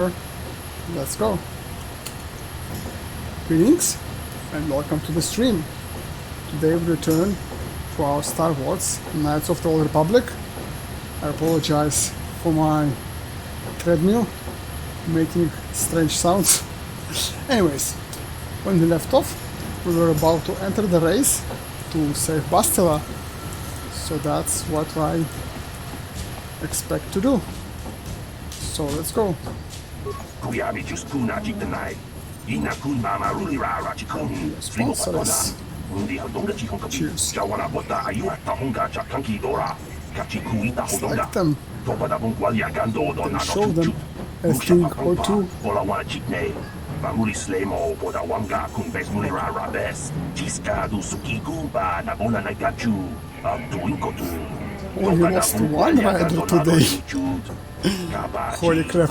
Let's go. Greetings and welcome to the stream. Today we return to our Star Wars Knights of the Old Republic. I apologize for my treadmill making strange sounds. Anyways, when we left off, we were about to enter the race to save Bastila. So that's what I expect to do. So let's go. Sponsors. Cheers. Select them. Then show them a thing or two. Oh, you lost one rider today. Holy crap.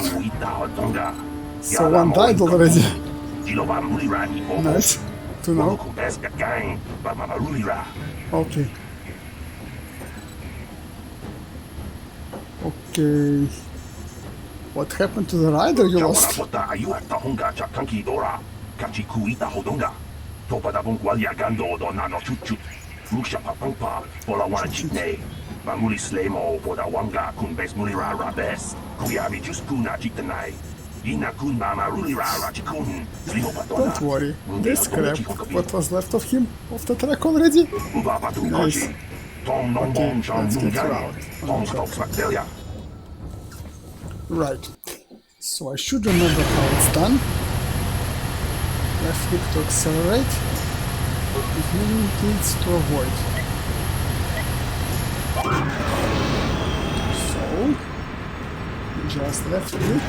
So one died already. Nice to know. Okay. Okay. What happened to the rider you lost? Don't worry, there's crap. What was left of him off the track already? Nice. Okay, let's get you out. Right. So I should remember how it's done. Left click to accelerate. If moving needs to avoid. So just left click,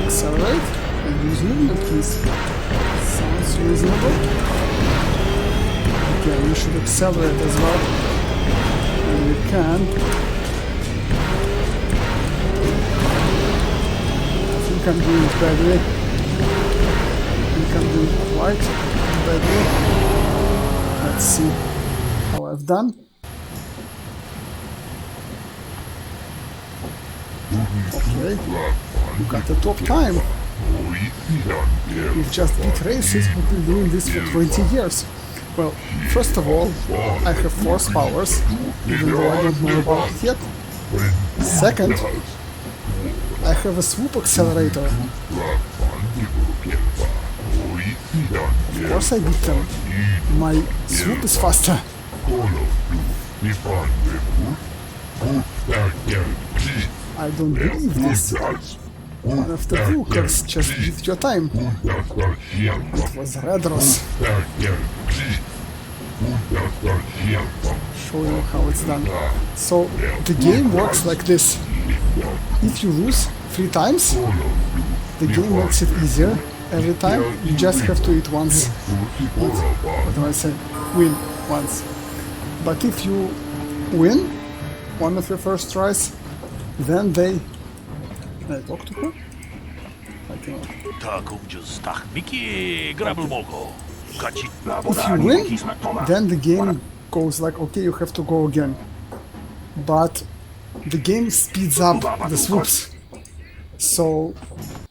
accelerate, and use movement keys. Sounds reasonable. Again, you should accelerate as well when you can. I think I'm doing it badly. I think I'm doing it quite badly. Let's see how I've done. Okay, you got the top time. We've just beat races, we've been doing this for 20 years. Well, first of all, I have force powers, even though I don't know about it yet. Second, I have a swoop accelerator. Of course I beat them. My swoop is faster. I don't believe this. One of the Brookers just beat your time. It was Redros. Show you how it's done. So the game works like this. If you lose 3 times, the game makes it easier. Every time you just have to eat once. What do I say? Win once. But if you win one of your first tries, then they... Can I talk to her? I cannot. If you win, then the game goes like, okay, you have to go again. But the game speeds up the swoops. So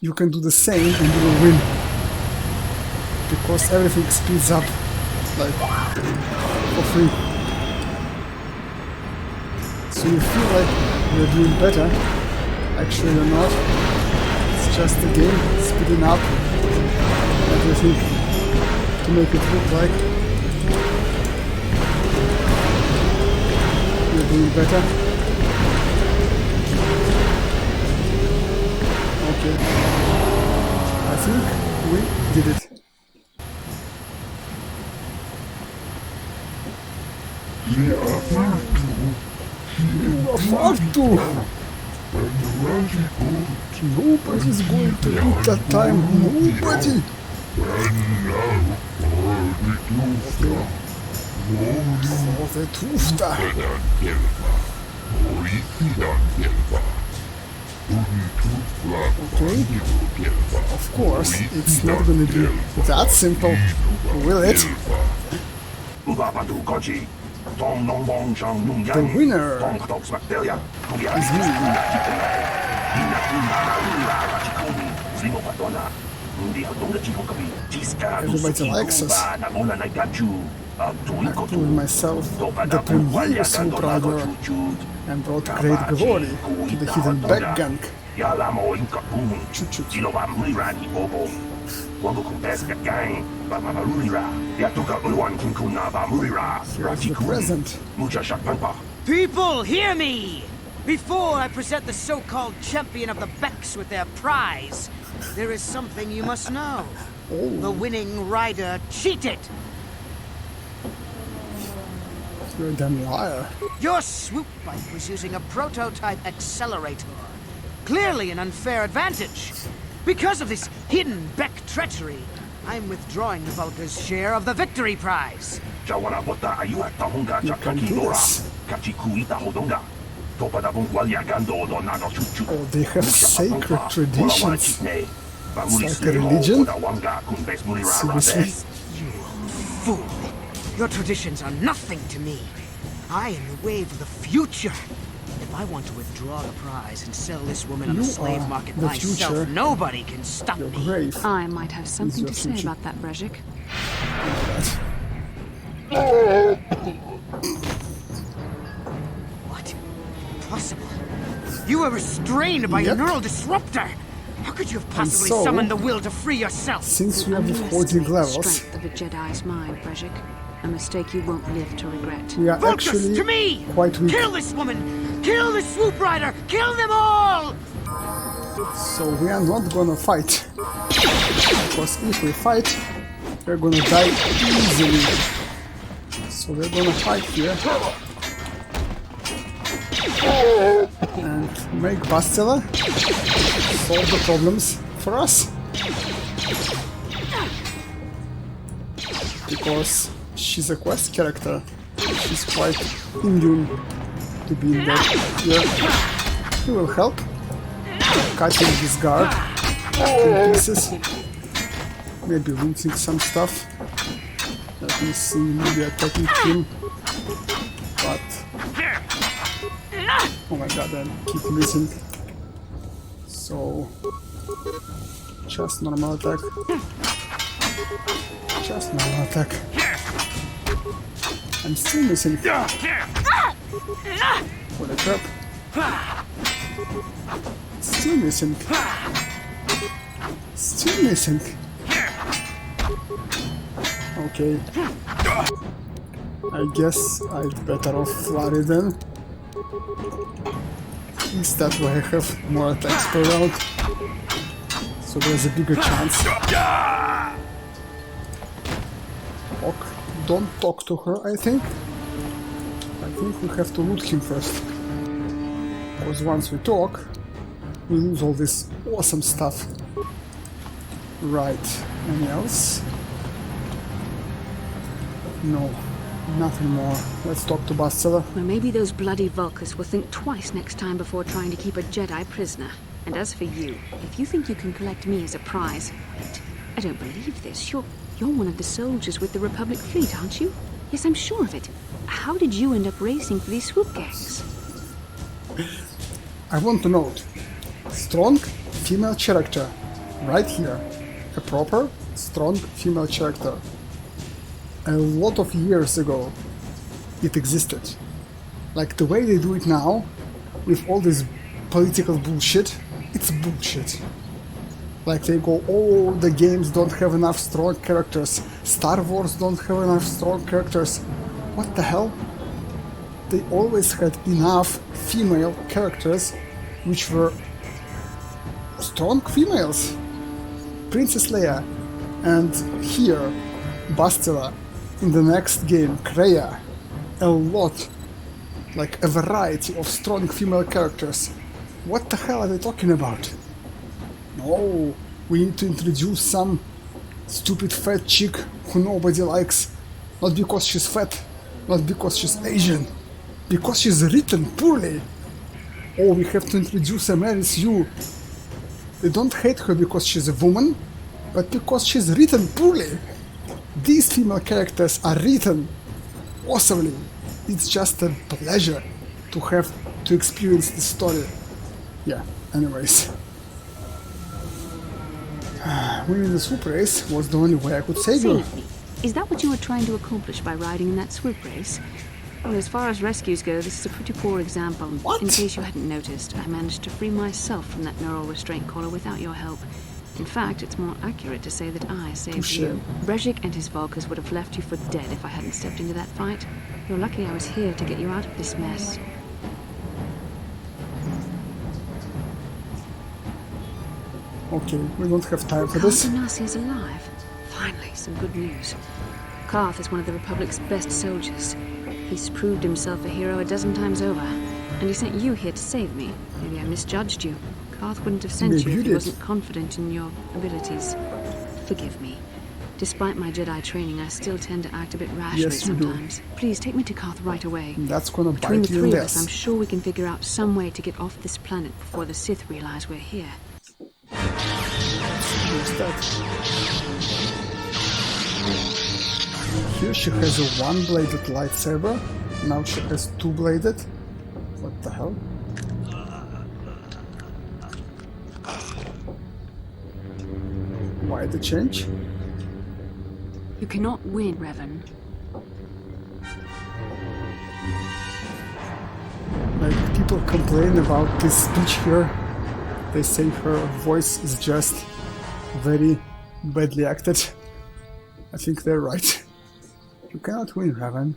you can do the same and you will win. Because everything speeds up, like, for free. So you feel like you're doing better. Actually you're not. It's just the game speeding up everything to make it look like you're doing better. Okay. I think we did it. You are far too. Nobody's going to beat that time. Nobody. For the truth. Okay. Of course, it's not going to be that simple, will it? The winner is me. Everybody likes us. I proved myself the premier swoop rider and brought great glory to the hidden back gang. Chut-chut. Here's the present. People, hear me! Before I present the so-called champion of the Becks with their prize, there is something you must know. Oh. The winning rider cheated! You're a damn liar. Your swoop bike was using a prototype accelerator. Clearly an unfair advantage. Because of this hidden Beck treachery, I'm withdrawing the Vulca's share of the victory prize. You can do this. Oh, they have sacred traditions. It's like a religion? Seriously? You fool! Your traditions are nothing to me. I am the wave of the future. If I want to withdraw the prize and sell this woman on the slave market myself, future. Nobody can stop Your me. grave. I might have something to say future. about that, Brezhik. What? Impossible. You were restrained by a Yep. neural disruptor. How could you have possibly so, summoned the will to free yourself? Since we have the Underestimate 40 the levels, strength of a Jedi's mind, Brezhik. A mistake you won't live to regret. we are Vulcus, actually to me! quite weak. Kill this woman! Kill the swoop rider! Kill them all! So we are not gonna fight. Because if we fight, we're gonna die easily. So we're gonna fight here. And make Bastila solve the problems for us. Because she's a quest character. She's quite immune to being dead here. He will help. Cutting his guard in pieces. Maybe looting some stuff. Let me see, maybe attacking him. But oh my god, I keep missing. So just normal attack. Just normal attack. I'm still missing. Holy crap. Still missing. Still missing. Okay. I guess I'd better off flurry then. At least that way I have more attacks per round. So there's a bigger chance. Ok, don't talk to her, I think. I think we have to loot him first. Because once we talk, we lose all this awesome stuff. Right, anything else? No, nothing more. Let's talk to Bastila. Well, maybe those bloody Vulcas will think twice next time before trying to keep a Jedi prisoner. And as for you, if you think you can collect me as a prize... Wait, I don't believe this. You're one of the soldiers with the Republic fleet, aren't you? Yes, I'm sure of it. How did you end up racing for these swoop gangs? I want to note. Strong female character. Right here. A proper, strong female character. A lot of years ago, it existed. Like the way they do it now, with all this political bullshit, it's bullshit. Like they go, oh, the games don't have enough strong characters. Star Wars don't have enough strong characters. What the hell? They always had enough female characters which were strong females. Princess Leia, and here, Bastila, in the next game, Kreia. A lot, like a variety of strong female characters. What the hell are they talking about? No, we need to introduce some stupid fat chick who nobody likes. Not because she's fat, not because she's Asian, because she's written poorly. Oh, we have to introduce a Maris Yu. They don't hate her because she's a woman, but because she's written poorly. These female characters are written awesomely. It's just a pleasure to have to experience this story. Yeah. Anyways. Winning the swoop race was the only way I could save you. Save me. Is that what you were trying to accomplish by riding in that swoop race? Well, as far as rescues go, this is a pretty poor example. What? In case you hadn't noticed, I managed to free myself from that neural restraint collar without your help. In fact, it's more accurate to say that I saved Touché. you. Brezhik and his Volkers would have left you for dead if I hadn't stepped into that fight. You're lucky I was here to get you out of this mess. Okay, we don't have time for this. Nasi is alive. Finally, some good news. Karth is one of the Republic's best soldiers. He's proved himself a hero a dozen times over. And he sent you here to save me. Maybe I misjudged you. Karth wouldn't have sent Maybe you you if he did. wasn't confident in your abilities. Forgive me. Despite my Jedi training, I still tend to act a bit rashly Yes, you do. sometimes. Please take me to Karth right away. That's gonna Between bite the you in three the of us, I'm ass. sure we can figure out some way to get off this planet before the Sith realize we're here. What's that? Here she has a one-bladed lightsaber. Now she has two-bladed. What the hell? Why the change? You cannot win, Revan. Like, people complain about this speech here. They say her voice is just very badly acted. I think they're right. You cannot win, Raven.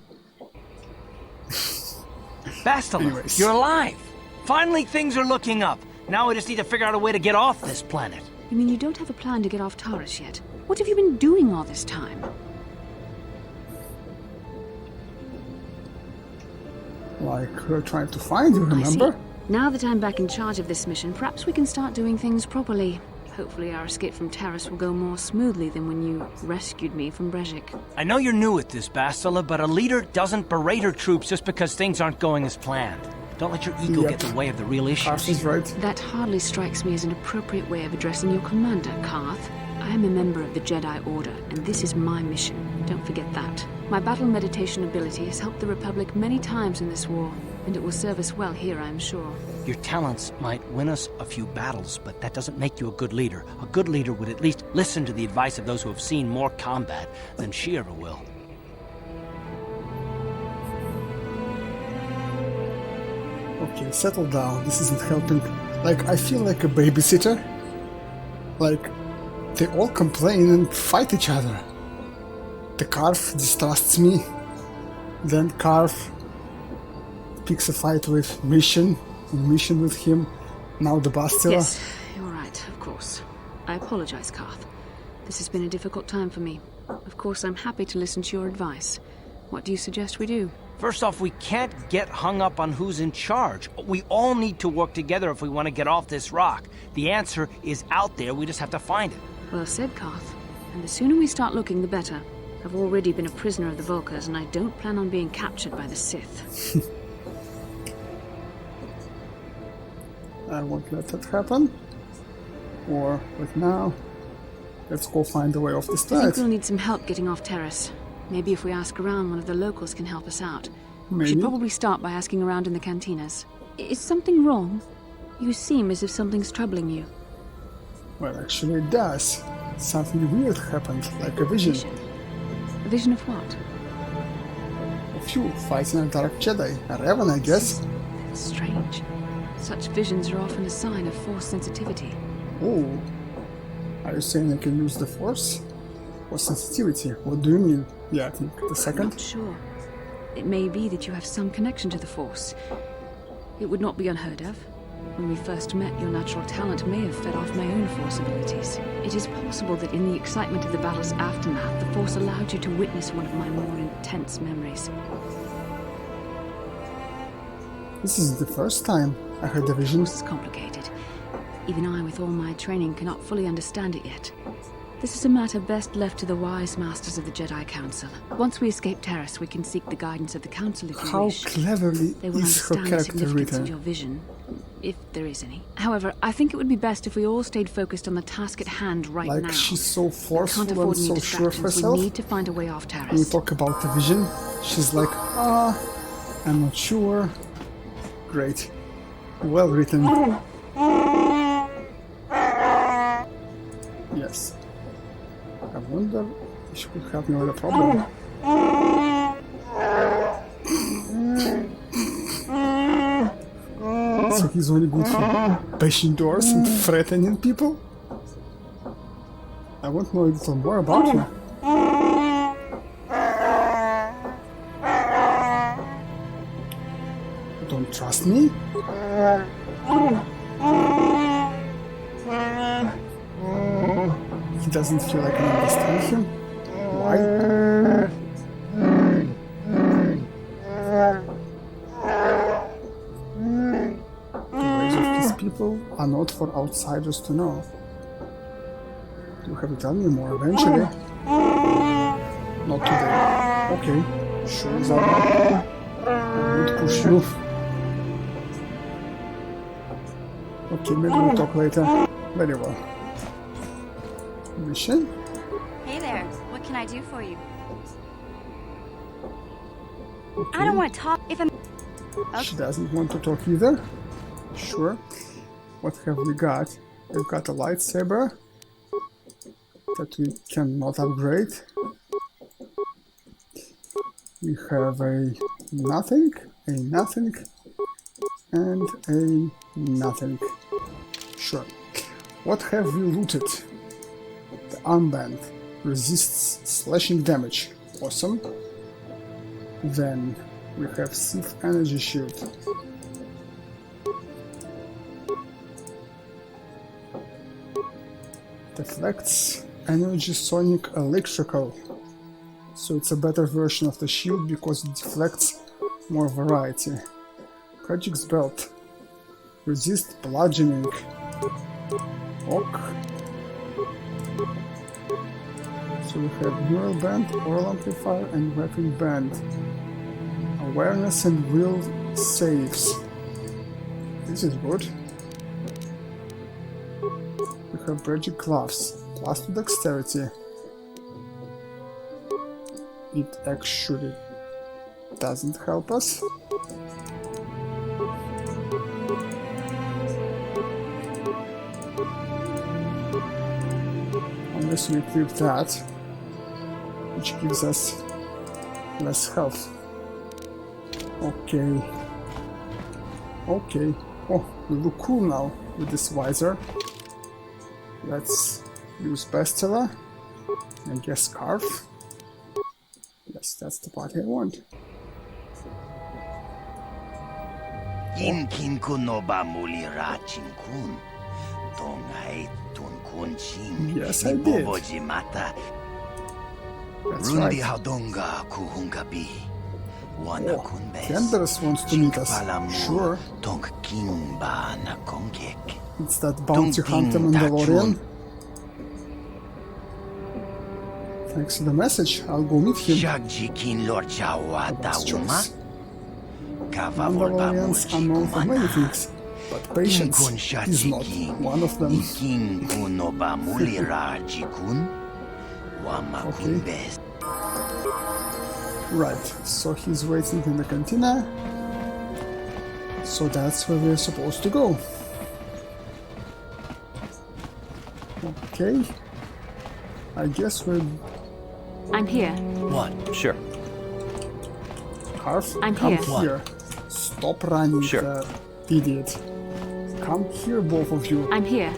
Bastila, Anyways. you're alive! Finally, things are looking up. Now we just need to figure out a way to get off this planet. You mean you don't have a plan to get off Taurus yet? What have you been doing all this time? Like, her trying to find you, I see. remember? Now that I'm back in charge of this mission, perhaps we can start doing things properly. Hopefully our escape from Taurus will go more smoothly than when you rescued me from Brezhik. I know you're new at this, Bastila, but a leader doesn't berate her troops just because things aren't going as planned. Don't let your ego Yep. get in the way of the real Karth issues. is right. That hardly strikes me as an appropriate way of addressing your commander, Karth. I am a member of the Jedi Order, and this is my mission. Don't forget that. My battle meditation ability has helped the Republic many times in this war, and it will serve us well here, I'm sure. Your talents might win us a few battles, but that doesn't make you a good leader. A good leader would at least listen to the advice of those who have seen more combat than she ever will. Okay, settle down. This isn't helping. Like, I feel like a babysitter. Like, they all complain and fight each other. The Karth distrusts me. Then Karth picks a fight with Mission with him. Now the Bastila. Yes, you're right, of course. I apologize, Karth. This has been a difficult time for me. Of course, I'm happy to listen to your advice. What do you suggest we do? First off, we can't get hung up on who's in charge. We all need to work together if we want to get off this rock. The answer is out there, we just have to find it. Well said, Karth. And the sooner we start looking, the better. I've already been a prisoner of the Volkers, and I don't plan on being captured by the Sith. I won't let that happen. Or, like now, let's go find a way off this I think planet. we'll need some help getting off Terrace. Maybe if we ask around, one of the locals can help us out. We Maybe. should probably start by asking around in the cantinas. Is something wrong? You seem as if something's troubling you. Well, actually it does. Something weird happened, like a vision. A vision of what? Of you fighting a Dark Jedi. A Revan, I guess. That's strange. Such visions are often a sign of Force sensitivity. Oh. Are you saying I can use the Force? Or sensitivity? What do you mean? Yeah, I think the I'm second. not sure. It may be that you have some connection to the Force. It would not be unheard of. When we first met, your natural talent may have fed off my own Force abilities. It is possible that in the excitement of the battle's aftermath, the Force allowed you to witness one of my more intense memories. This is the first time I heard the vision. Force is complicated. Even I, with all my training, cannot fully understand it yet. This is a matter best left to the wise masters of the Jedi Council. Once we escape Terrace, we can seek the guidance of the Council if you How wish. cleverly They will is her understand the character significance written. of your vision, if there is any. However, I think it would be best if we all stayed focused on the task at hand right Like, now. she's so We can't forceful and afford any so sure of distractions. herself. We need to find a way off When we Terrace. talk about the vision, she's like, I'm not sure. Great. Well written. Yes. I wonder if she could help me with a problem. So he's only good for bashing doors and threatening people? I want to know a little more about him. Don't trust me? He doesn't feel like I understand him? Why? The ways of these people are not for outsiders to know. You have to tell me more eventually. Not today. Okay, sure, Zara. I would push you. Okay, maybe we'll talk later. Very well. Mission? Hey there, what can I do for you? Okay. I don't want to talk if I'm... She doesn't want to talk either. Sure. What have we got? We've got a lightsaber that we cannot upgrade. We have a nothing, and a nothing. Sure. What have we looted? The armband resists slashing damage. Awesome. Then we have Sith energy shield. Deflects energy sonic electrical. So it's a better version of the shield because it deflects more variety. Kajik's belt. Resist bludgeoning. Ok. So we have neural band, oral amplifier, and weapon band. Awareness and will saves. This is good. We have magic gloves, plus to dexterity. It actually doesn't help us. Unless we equip that, which gives us less health. Okay. Okay. Oh, we look cool now with this visor. Let's use Bestella. I guess scarf. Yes, that's the part I want. Inkin kunoba mulira chinkun. Tongai tunkun ching. Yes, I did. Mata. That's Rundi right. hadonga kuhungabi. Wana Oh, kunbes. Kenders wants to meet us. Sure. Tonk kimba na kongek. It's that bounty Tung hunter ting Mandalorian. tachun. Thanks for the message. I'll go meet him. Shagji kin lorchawa That's dauma. choice. Kavavol Mandalorians are known for many things, but patience is not one of them. Ikin kunoba mulira jikun. Wama Okay. kunbes. Right, so he's waiting in the cantina. So that's where we're supposed to go. Okay. I guess we're... I'm here. What? Sure. Harf, I'm come here. here. Stop running, Sure. idiot. Come here, both of you. I'm here.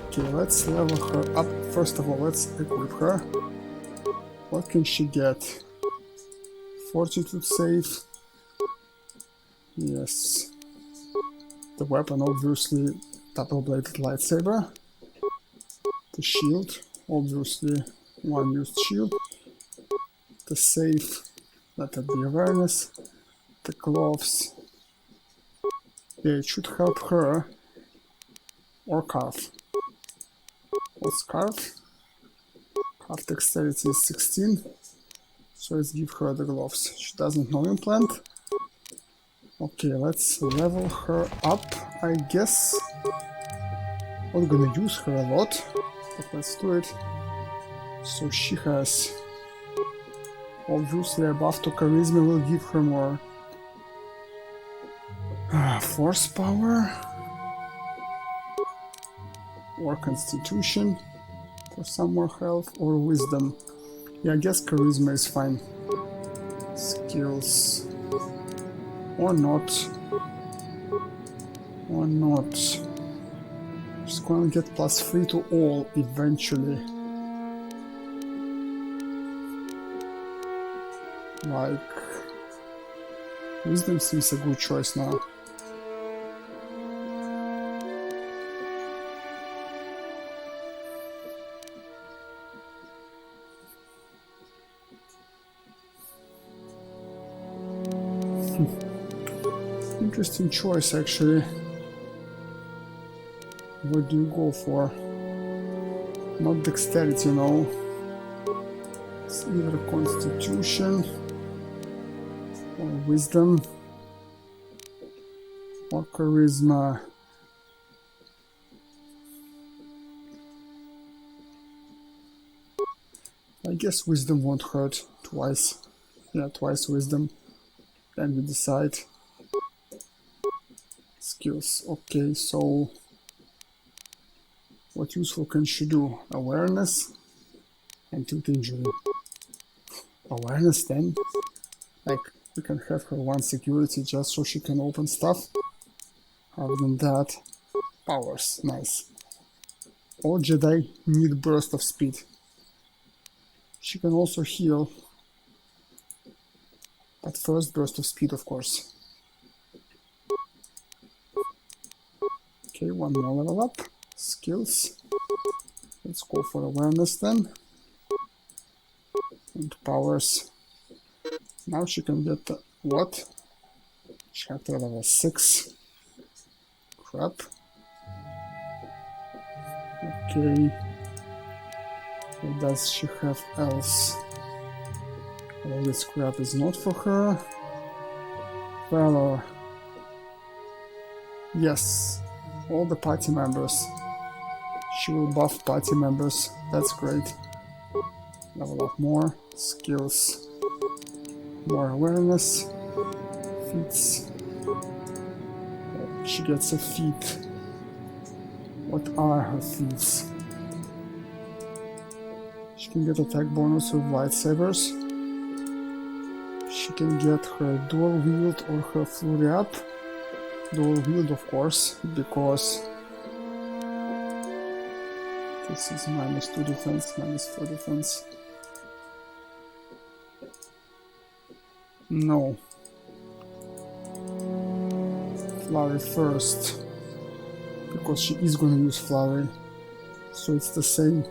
Okay, let's level her up. First of all, let's equip her. What can she get? Fortitude save. Yes. The weapon, obviously, double-bladed lightsaber. The shield, obviously, one used shield. The save, let that be awareness. The gloves. Yeah, it should help her. Or Carve. What's Carve? Carve dexterity is 16. So let's give her the gloves. She doesn't know implant. Okay, let's level her up, I guess. Not gonna use her a lot, but let's do it. So she has... Obviously a buff to charisma will give her more force power. or Constitution for some more health, or Wisdom. Yeah, I guess Charisma is fine. Skills. Or not. Or not. Just gonna get +3 to all eventually. Like, Wisdom seems a good choice now. Interesting choice, actually. What do you go for? Not Dexterity, no. It's either Constitution or Wisdom or Charisma. I guess Wisdom won't hurt twice. Yeah, twice Wisdom. Then we decide. Skills. Okay, so what useful can she do? Awareness and tilt injury. Awareness then? Like, we can have her 1 security just so she can open stuff. Other than that, powers. Nice. All Jedi need burst of speed. She can also heal. But first, burst of speed, of course. Okay, 1 more level up. Skills. Let's go for awareness then. And powers. Now she can get the what? Chapter level 6. Crap. Okay. What does she have else? All this crap is not for her. Valor. Yes. All the party members. She will buff party members. That's great. Level up more. Skills. More awareness. Feats. She gets a feat. What are her feats? She can get attack bonus with lightsabers. She can get her dual wield or her flurry up. Dual wield, of course, because this is -2 defense, -4 defense. No. Flurry first, because she is gonna use flurry, so it's the same.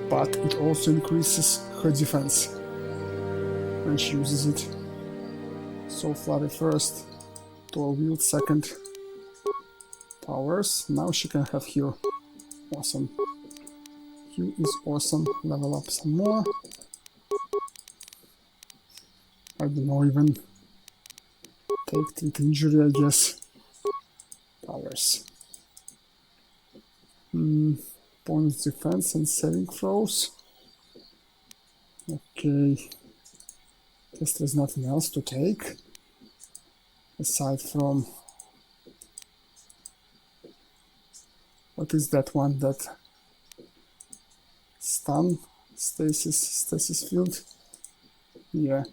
But it also increases her defense when she uses it. So flurry first. Dual wield second. Powers. Now she can have heal. Awesome. Heal is awesome. Level up some more. I don't know, even take tilt injury, I guess. Powers. Bonus defense and saving throws. Okay. Guess there's nothing else to take. Aside from, what is that one that stun stasis field? Yeah,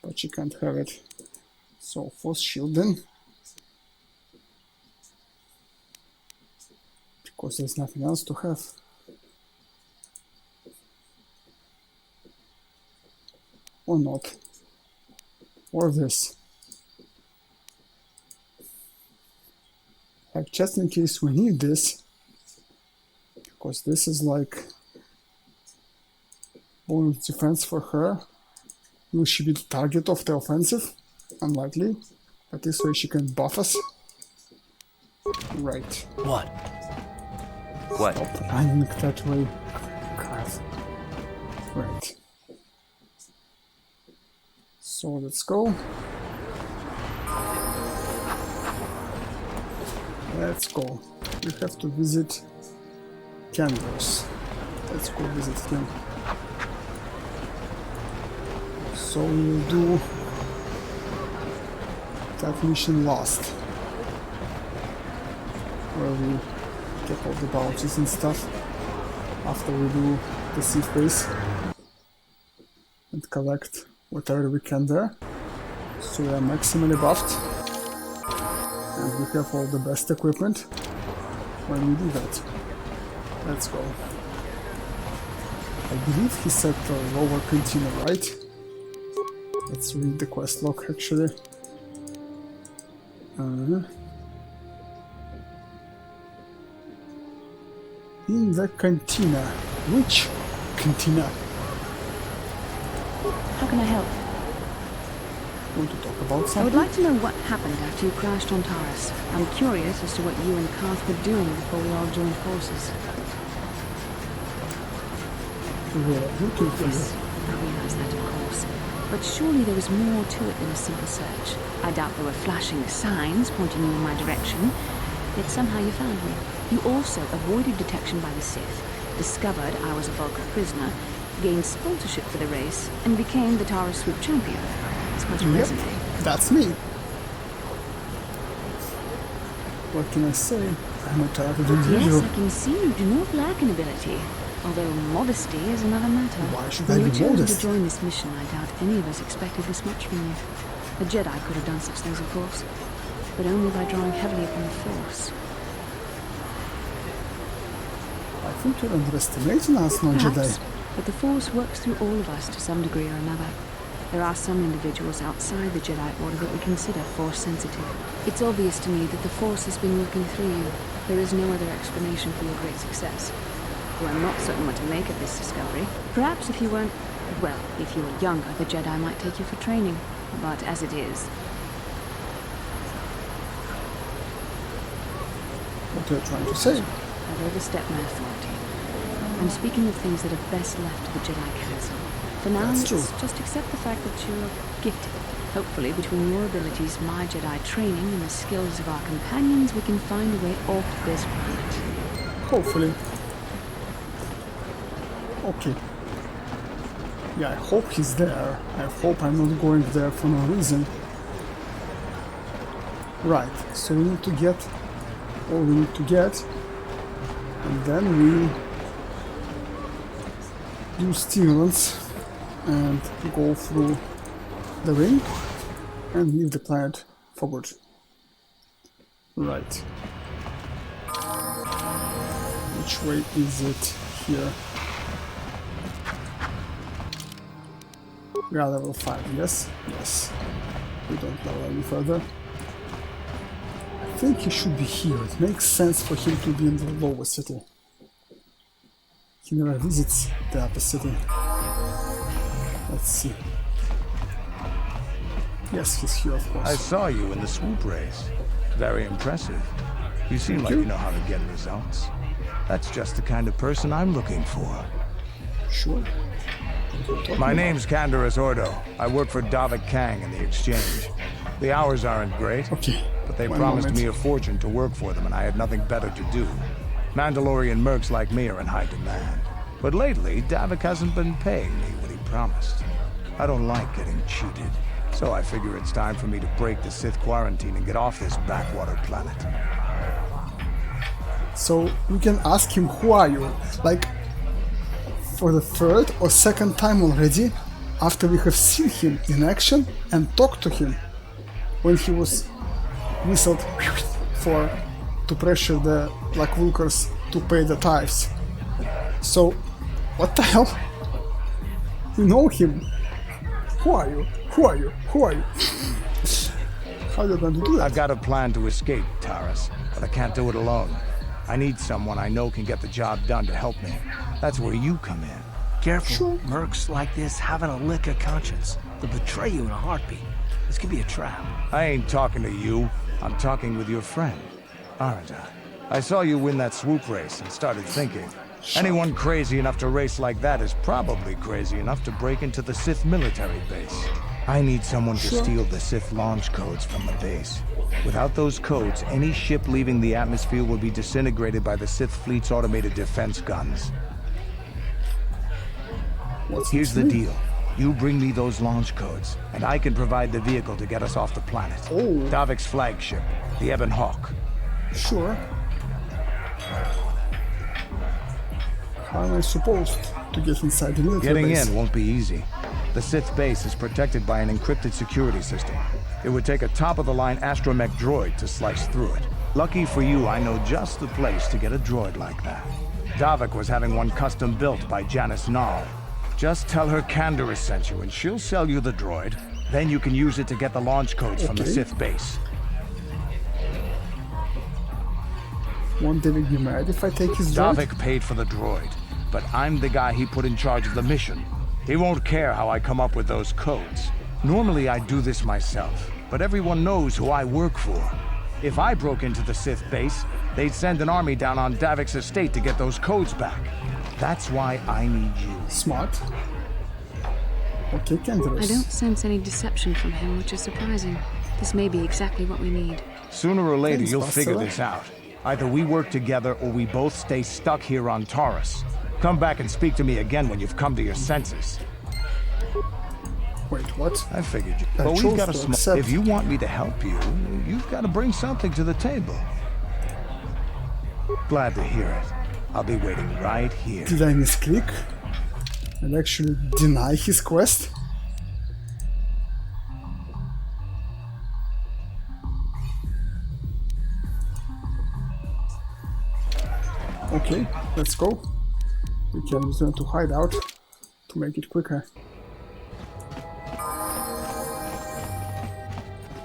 but she can't have it. So force shielding, because there's nothing else to have. Or not, or this. Like, just in case we need this, because this is like bonus defense for her. Will she be the target of the offensive? Unlikely, but this way she can buff us. Right. What? What? Stop running that way. God. Right. So let's go. Let's go. We have to visit Canvas. Let's go visit him. So we'll do that mission last. where we get all the bounties and stuff after we do the Sith base and collect whatever we can there. So we are maximally buffed and we have all the best equipment when we do that. Let's go. I believe he said lower cantina, right? Let's read the quest log actually. In the cantina. Which cantina? How can I help? Want to talk about I would something? like to know what happened after you crashed on Taurus. I'm curious as to what you and Karth were doing before we all joined forces. We were looking for Yes, you. I realize that, of course. But surely there was more to it than a simple search. I doubt there were flashing signs pointing you in my direction, yet somehow you found me. You also avoided detection by the Sith, discovered I was a Vulcan prisoner, gained sponsorship for the race, and became the Taurus Swoop champion. It's quite a Yep, resume. that's me. What can I say? I'm a talented Yes, individual. I can see you do not lack an ability. Although modesty is another matter. Why should When I you be chose modest? to join this mission, I doubt any of us expected this much from you. A Jedi could have done such things, of course, but only by drawing heavily upon the Force. I think you're underestimating us, non-Jedi. Perhaps, but the Force works through all of us to some degree or another. There are some individuals outside the Jedi Order that we consider Force-sensitive. It's obvious to me that the Force has been working through you. There is no other explanation for your great success. Though I'm not certain what to make of this discovery. Perhaps if you weren't... well, if you were younger, the Jedi might take you for training. But as it is... What are you trying to say? I've overstepped my authority. I'm speaking of things that are best left to the Jedi Council. For now, That's let's true. just accept the fact that you're gifted. Hopefully, between your abilities, my Jedi training, and the skills of our companions, we can find a way off this planet. Hopefully. Okay. Yeah, I hope he's there. I hope I'm not going there for no reason. Right, so we need to get all we need to get, and then we do stimulants and go through the ring and leave the planet for good. Right. Which way is it here? We are level 5, yes? Yes. We don't level any further. I think he should be here. It makes sense for him to be in the lower city. He never visits the upper city. Let's see. Yes, he's here, of course. I saw you in the swoop race. Very impressive. You seem like you. you know how to get results. That's just the kind of person I'm looking for. Sure. My name's Canderous Ordo. I work for Davik Kang in the exchange. The hours aren't great, Okay. but they one promised moment. me a fortune to work for them and I had nothing better to do. Mandalorian mercs like me are in high demand. But lately, Davik hasn't been paying me what he promised. I don't like getting cheated, so I figure it's time for me to break the Sith quarantine and get off this backwater planet. So you can ask him, who are you? Like, for the third or second time already, after we have seen him in action and talked to him when he was whistled for to pressure the Black Vulkars to pay the tithes. So, what the hell? We know him. Who are you? Who are you? Who are you? How are you going to do that? I've got a plan to escape, Taurus, but I can't do it alone. I need someone I know can get the job done to help me. That's where you come in. Careful. Sure. Mercs like this haven't a lick of conscience. They'll betray you in a heartbeat. This could be a trap. I ain't talking to you. I'm talking with your friend, aren't I? I saw you win that swoop race and started thinking, anyone crazy enough to race like that is probably crazy enough to break into the Sith military base. I need someone to steal the Sith launch codes from the base. Without those codes, any ship leaving the atmosphere will be disintegrated by the Sith fleet's automated defense guns. What's Here's this the mean? deal. You bring me those launch codes, and I can provide the vehicle to get us off the planet. Oh. Davik's flagship, the Ebon Hawk. Sure. How am I supposed to get inside the military Getting base? in won't be easy. The Sith base is protected by an encrypted security system. It would take a top-of-the-line astromech droid to slice through it. Lucky for you, I know just the place to get a droid like that. Davik was having one custom built by Janice Nall. Just tell her Canderous sent you and she'll sell you the droid. Then you can use it to get the launch codes from the Sith base. Won't David be mad if I take his droid? Davik paid for the droid, but I'm the guy he put in charge of the mission. He won't care how I come up with those codes. Normally I'd do this myself, but everyone knows who I work for. If I broke into the Sith base, they'd send an army down on Davik's estate to get those codes back. That's why I need you. Smart. Okay, Canderous. I don't sense any deception from him, which is surprising. This may be exactly what we need. Sooner or later, Thanks, you'll figure Bastila. this out. Either we work together or we both stay stuck here on Taurus. Come back and speak to me again when you've come to your senses. Wait, what? I figured you. I But chose we've got a to small. accept. If you want me to help you, you've got to bring something to the table. Glad to hear it. I'll be waiting right here. Did I misclick and actually deny his quest? Okay, let's go. We can return to hideout to make it quicker.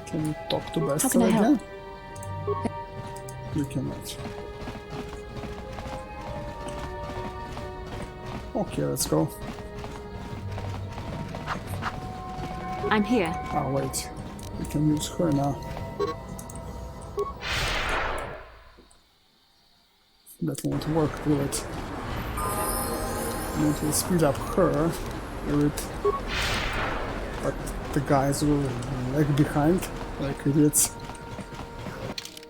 Can you talk to How can I Bastila help? again? You cannot. Okay, let's go. I'm here. Ah, wait. We can use her now. That won't work, will it? And it will speed up her, will it? But the guys will lag behind, like idiots.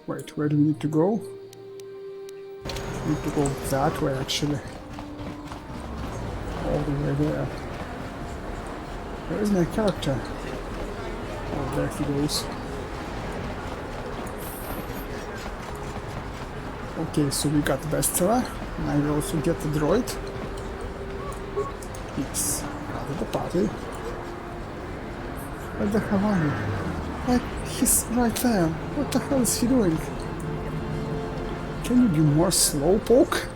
Wait, where do we need to go? We need to go that way, actually. All the way there. Where is my character? Oh, there he goes. Okay, so we got Bastila. Now we also get the droid. Yes, out of the party. Where the hell are you? Like, he's right there. What the hell is he doing? Can you be more slowpoke?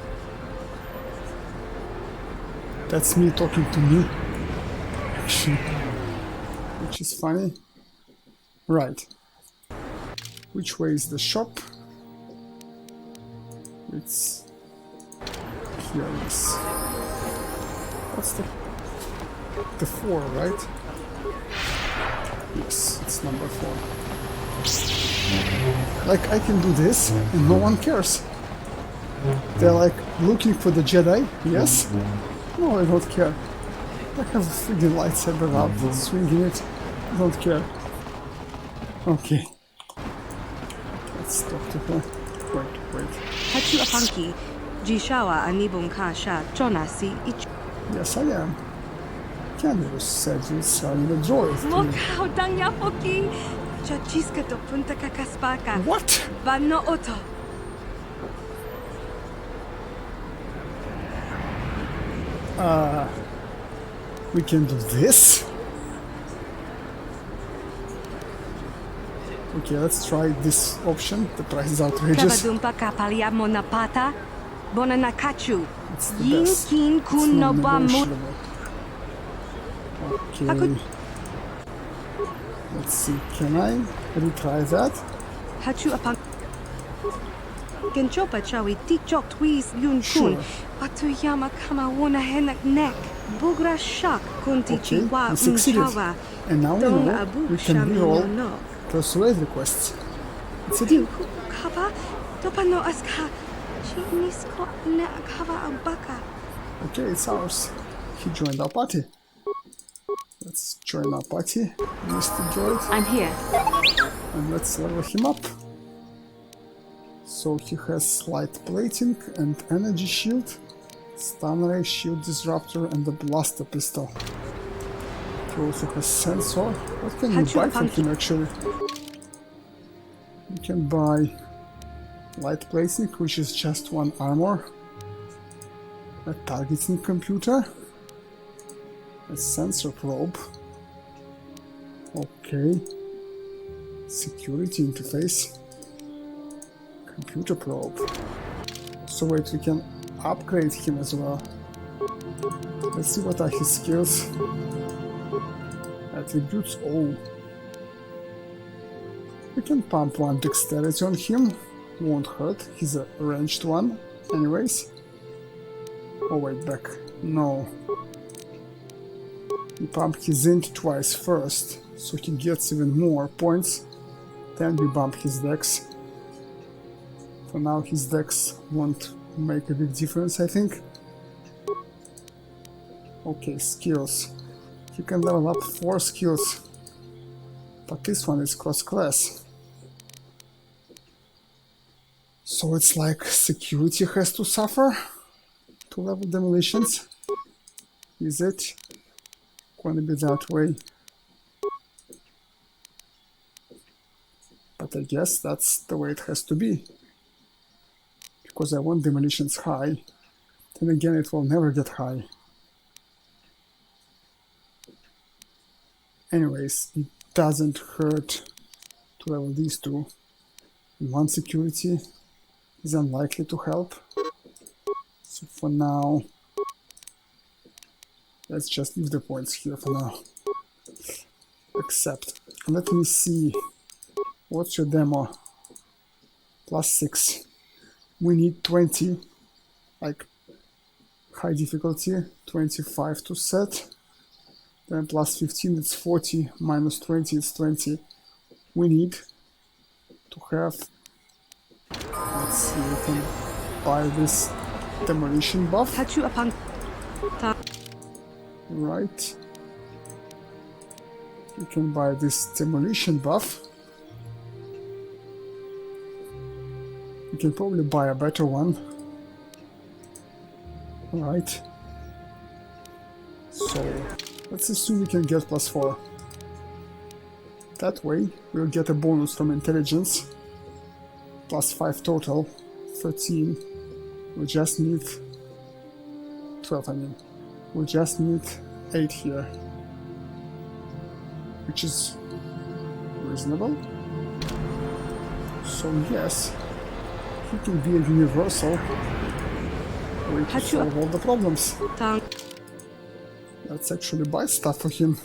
That's me talking to me. Actually, which is funny. Right. Which way is the shop? It's here. Yes. What's the 4, right? Yes, it's number 4. Like, I can do this and no one cares. They're like looking for the Jedi. Yes. No, I don't care. I have a freaking lightsaber out, swinging it. I don't care. Okay. Let's talk to her. Wait. Hachu apanki, Jishawa anibun kasha, Jonasi ich. Yes, I am. Canderous said you'll sell me the droid. Mokau dangyapoki, Chachiska to punta kakaspaka. What? Bano oto. We can do this? Okay, let's try this option. The price is outrageous. Kabadumpa kapalia monapata, bonanakachu. It's the best. Yinkin It's kun no non-negotiable. I Okay. could- Let's see, can I retry that? Hachu apan. Genchopa chawi tichok twis yun Sure. kun. Patuyama kama wona henak nek. Bugra shak kunti Okay, chiwa we succeeded. unchawa. And now we Dong know abu we can reroll no. persuade requests. It's a deal. Kava topano aska. Chinisko ne kava abaka. Okay, it's ours. He joined our party. Let's join our party, Mr. Droid, I'm here. and let's level him up. So he has light plating and energy shield, stun ray, shield disruptor, and the blaster pistol. He also has sensor. What can you buy from him actually? You can buy light plating, which is just 1 armor. A targeting computer. A sensor probe. Okay. Security interface. Computer probe. So wait, we can upgrade him as well. Let's see what are his skills. Attributes. Oh. We can pump one dexterity on him. Won't hurt. He's a ranged one. Anyways. Oh wait, back. No. We pump his int twice first, so he gets even more points. Then we bump his dex. For now his dex won't make a big difference, I think. Okay, skills. He can level up 4 skills. But this one is cross-class. So it's like security has to suffer to level demolitions. Is it going to be that way? But I guess that's the way it has to be. Because I want demolitions high. Then again, it will never get high. Anyways, it doesn't hurt to level these two. One security is unlikely to help. So for now, let's just leave the points here for now. Except, let me see. What's your demo? +6. We need 20, like high difficulty, 25 to set. Then +15 it's 40, -20 it's 20. We need to have, let's see, we can buy this demolition buff. Right. You can buy this demolition buff. You can probably buy a better one. Right. So let's assume we can get +4. That way we'll get a bonus from intelligence. +5 total. 13. We just need 12, I mean. We just need 8 here. Which is reasonable. So yes, he can be a universal way to solve all the problems. Let's actually buy stuff for him.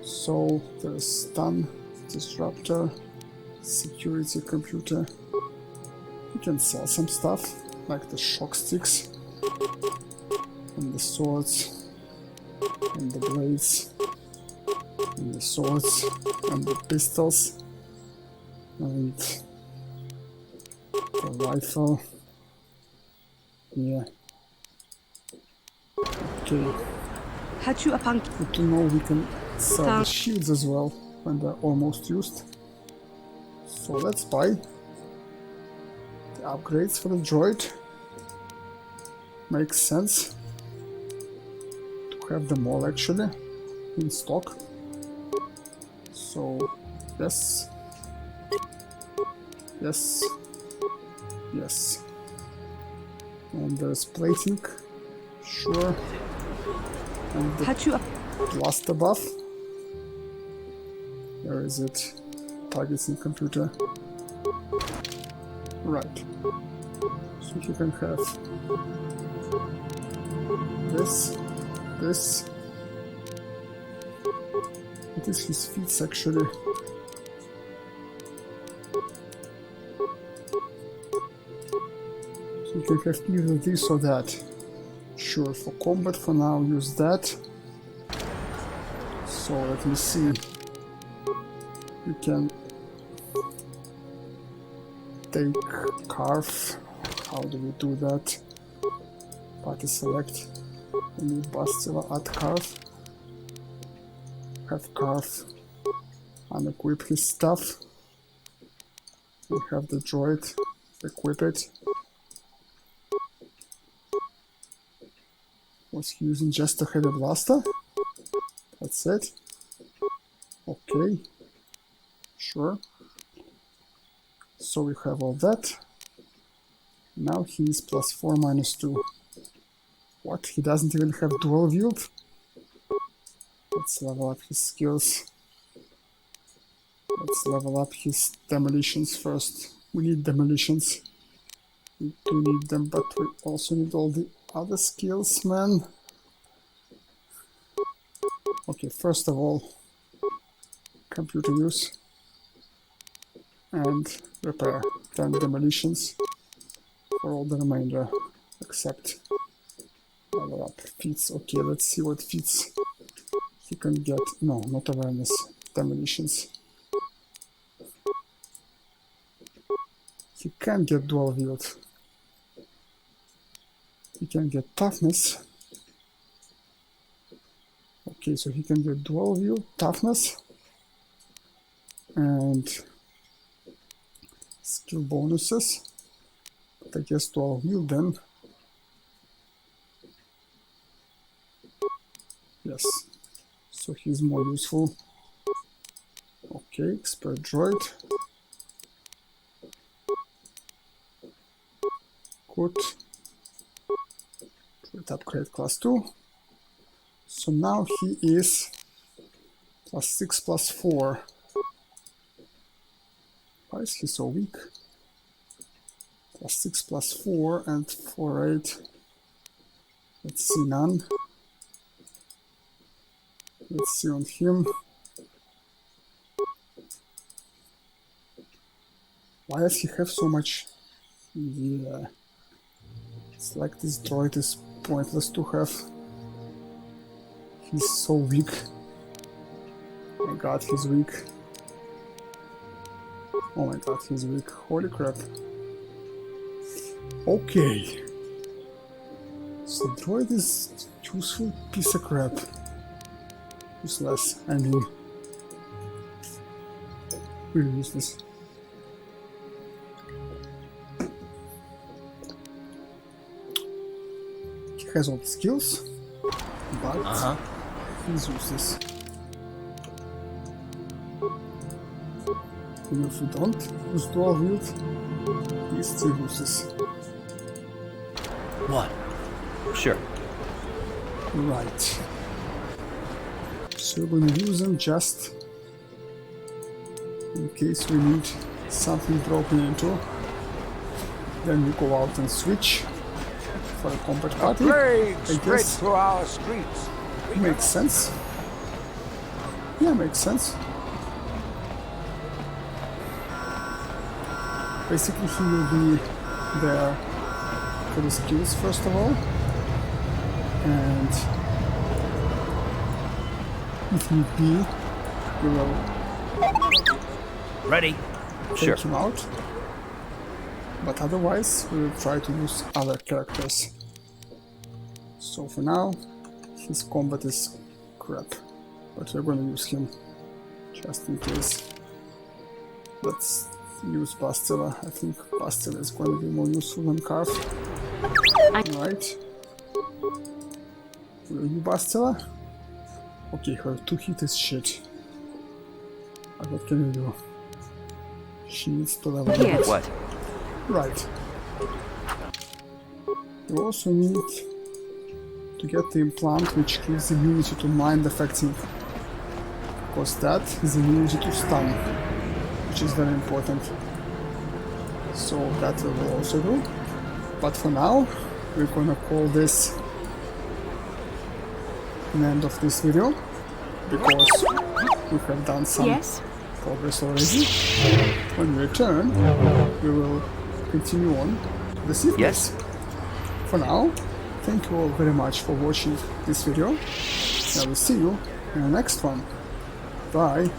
So there's stun, disruptor, security computer. You can sell some stuff like the shock sticks and the swords and the blades and the swords and the pistols and the rifle. Yeah. Okay. Good to know we can sell the shields as well when they're almost used. So let's buy the upgrades for the droid. Makes sense to have them all actually in stock. So yes, yes, yes. And there's plating, sure. And the blaster buff. Where is it? Targeting computer. Right. So you can have this. It is his feet actually. So you can have either this or that. Sure, for combat for now use that. So let me see. You can take carve. How do we do that? Party select. We need Bastila, add carve. Have carve. Unequip his stuff. We have the droid. Equip it. Was he using just a heavy blaster? That's it. Okay. Sure. So we have all that. Now he's +4, -2. What? He doesn't even have dual wield? Let's level up his skills. Let's level up his demolitions first. We need demolitions. We do need them, but we also need all the other skills, man. Okay, first of all, computer use and repair. 10 demolitions for all the remainder, except level up feats. Okay, let's see what feats he can get. No, not awareness. Demolitions. He can get dual wield. He can get toughness. Okay, so he can get dual wield, toughness, and skill bonuses. But I guess dual wield then. Yes, so he's more useful. Okay, expert droid. Good. Droid upgrade class 2. So now he is +6 +4. Why is he so weak? +6 +4 and 4/8. Let's see, none. Let's see on him. Why does he have so much? Yeah. It's like this droid is pointless to have. He's so weak. Oh my god, he's weak. Oh my god, he's weak. Holy crap. Okay. So droid is useful piece of crap. Useless, I mean. Really useless. He has all the skills, but he's useless. Even if we don't use dual wield, he's still useless. What? Sure. Right. So we're going to use them just in case we need something broken into. Then we go out and switch for a combat party. I guess through our streets. makes sense. Yeah, makes sense. Basically, he will be there for the skills first of all, and if need be, we will Ready? take him out. But otherwise, we will try to use other characters. So for now, his combat is crap, but we're gonna use him just in case. Let's use Bastila. I think Bastila is going to be more useful than Carve. Right. Will you Bastila? Okay, her 2-hit is shit. But what can you do? She needs to level up. What? Right. You also need to get the implant which gives immunity to mind affecting, because that is immunity to stun, which is very important. So that we will also do. But for now, we're gonna call this an end of this video, because we have done some progress already. When we return, we will continue on to the sequence. Yes. For now, thank you all very much for watching this video. I will see you in the next one. Bye.